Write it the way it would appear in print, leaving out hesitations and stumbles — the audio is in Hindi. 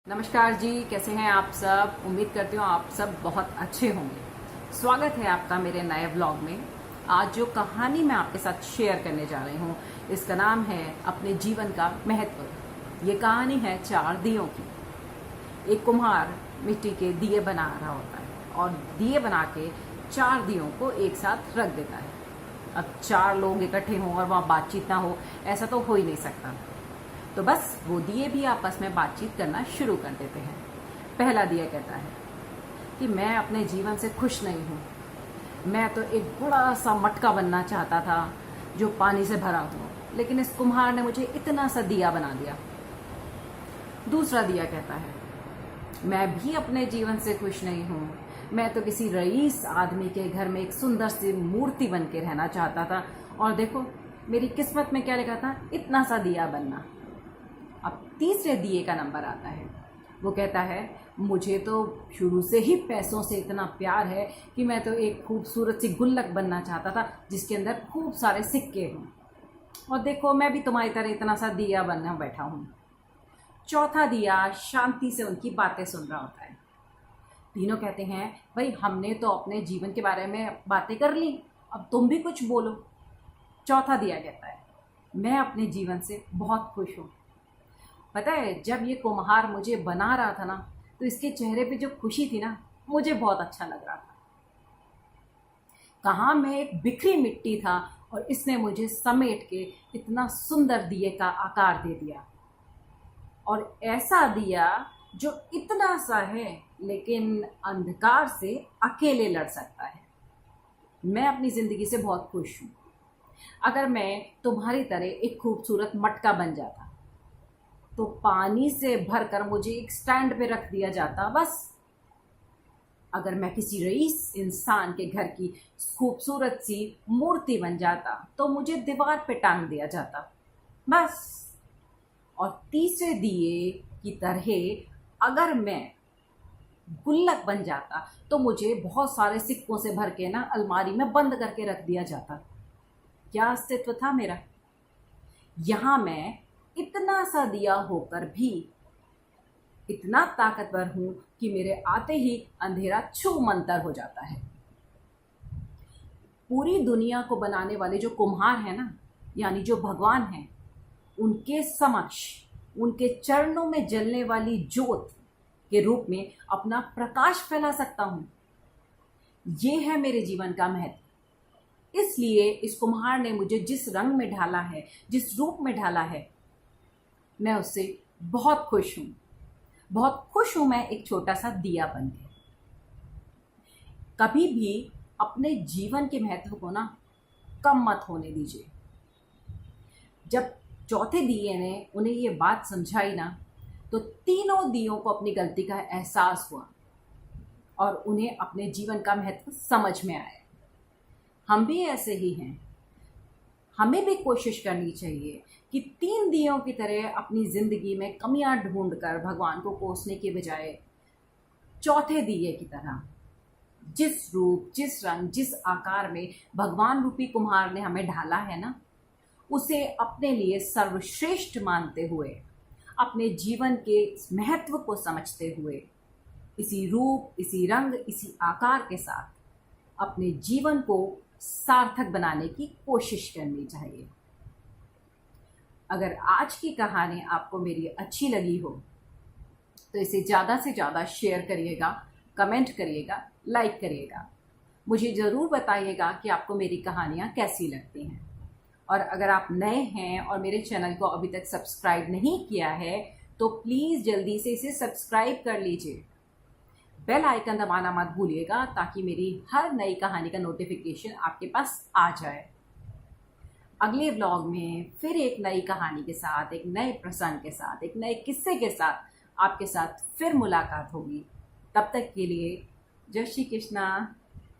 नमस्कार जी, कैसे हैं आप सब। उम्मीद करती हूँ आप सब बहुत अच्छे होंगे। स्वागत है आपका मेरे नए व्लॉग में। आज जो कहानी मैं आपके साथ शेयर करने जा रही हूँ, इसका नाम है अपने जीवन का महत्व। ये कहानी है 4 दियों की। एक कुम्हार मिट्टी के दिए बना रहा होता है और दिए बना के 4 दियों को एक साथ रख देता है। अब 4 लोग इकट्ठे हों और वहाँ बातचीत ना हो, ऐसा तो हो ही नहीं सकता। तो बस वो दिए भी आपस में बातचीत करना शुरू कर देते हैं। पहला दिया कहता है कि मैं अपने जीवन से खुश नहीं हूँ। मैं तो एक बड़ा सा मटका बनना चाहता था जो पानी से भरा हो, लेकिन इस कुम्हार ने मुझे इतना सा दिया बना दिया। दूसरा दिया कहता है मैं भी अपने जीवन से खुश नहीं हूँ। मैं तो किसी रईस आदमी के घर में एक सुंदर सी मूर्ति बन के रहना चाहता था, और देखो मेरी किस्मत में क्या लिखा था, इतना सा दिया बनना। अब तीसरे दिए का नंबर आता है। वो कहता है मुझे तो शुरू से ही पैसों से इतना प्यार है कि मैं तो एक खूबसूरत सी गुल्लक बनना चाहता था जिसके अंदर खूब सारे सिक्के हों, और देखो मैं भी तुम्हारी तरह इतना सा दिया बनना बैठा हूँ। चौथा दिया शांति से उनकी बातें सुन रहा होता है। तीनों कहते हैं भाई हमने तो अपने जीवन के बारे में बातें कर ली, अब तुम भी कुछ बोलो। चौथा दिया कहता है मैं अपने जीवन से बहुत खुश हूँ। पता है, जब ये कुम्हार मुझे बना रहा था ना, तो इसके चेहरे पे जो खुशी थी ना, मुझे बहुत अच्छा लग रहा था। कहाँ मैं एक बिखरी मिट्टी था और इसने मुझे समेट के इतना सुंदर दिए का आकार दे दिया, और ऐसा दिया जो इतना सा है लेकिन अंधकार से अकेले लड़ सकता है। मैं अपनी ज़िंदगी से बहुत खुश हूँ। अगर मैं तुम्हारी तरह एक खूबसूरत मटका बन जाता तो पानी से भरकर मुझे एक स्टैंड पे रख दिया जाता बस। अगर मैं किसी रईस इंसान के घर की खूबसूरत सी मूर्ति बन जाता तो मुझे दीवार पे टांग दिया जाता बस। और तीसरे दिए की तरह अगर मैं गुल्लक बन जाता तो मुझे बहुत सारे सिक्कों से भर के ना अलमारी में बंद करके रख दिया जाता। क्या अस्तित्व था मेरा। यहाँ मैं इतना सा दिया होकर भी इतना ताकतवर हूं कि मेरे आते ही अंधेरा छूमंतर हो जाता है। पूरी दुनिया को बनाने वाले जो कुम्हार हैं ना, यानी जो भगवान हैं, उनके समक्ष उनके चरणों में जलने वाली ज्योत के रूप में अपना प्रकाश फैला सकता हूं। ये है मेरे जीवन का महत्व। इसलिए इस कुम्हार ने मुझे जिस रंग में ढाला है, जिस रूप में ढाला है, मैं उससे बहुत खुश हूँ। बहुत खुश हूँ मैं एक छोटा सा दिया बन के। कभी भी अपने जीवन के महत्व को ना कम मत होने दीजिए। जब चौथे दिए ने उन्हें ये बात समझाई ना, तो तीनों दियों को अपनी गलती का एहसास हुआ और उन्हें अपने जीवन का महत्व समझ में आया। हम भी ऐसे ही हैं। हमें भी कोशिश करनी चाहिए कि 3 दियों की तरह अपनी ज़िंदगी में कमियां ढूंढकर भगवान को कोसने के बजाय चौथे दिए की तरह जिस रूप, जिस रंग, जिस आकार में भगवान रूपी कुम्हार ने हमें ढाला है ना, उसे अपने लिए सर्वश्रेष्ठ मानते हुए, अपने जीवन के महत्व को समझते हुए, इसी रूप, इसी रंग, इसी आकार के साथ अपने जीवन को सार्थक बनाने की कोशिश करनी चाहिए। अगर आज की कहानी आपको मेरी अच्छी लगी हो तो इसे ज़्यादा से ज़्यादा शेयर करिएगा, कमेंट करिएगा, लाइक करिएगा। मुझे ज़रूर बताइएगा कि आपको मेरी कहानियाँ कैसी लगती हैं। और अगर आप नए हैं और मेरे चैनल को अभी तक सब्सक्राइब नहीं किया है तो प्लीज़ जल्दी से इसे सब्सक्राइब कर लीजिए। बेल आइकन दबाना मत भूलिएगा ताकि मेरी हर नई कहानी का नोटिफिकेशन आपके पास आ जाए। अगले व्लॉग में फिर एक नई कहानी के साथ, एक नए प्रसंग के साथ, एक नए किस्से के साथ आपके साथ फिर मुलाकात होगी। तब तक के लिए जय श्री कृष्णा।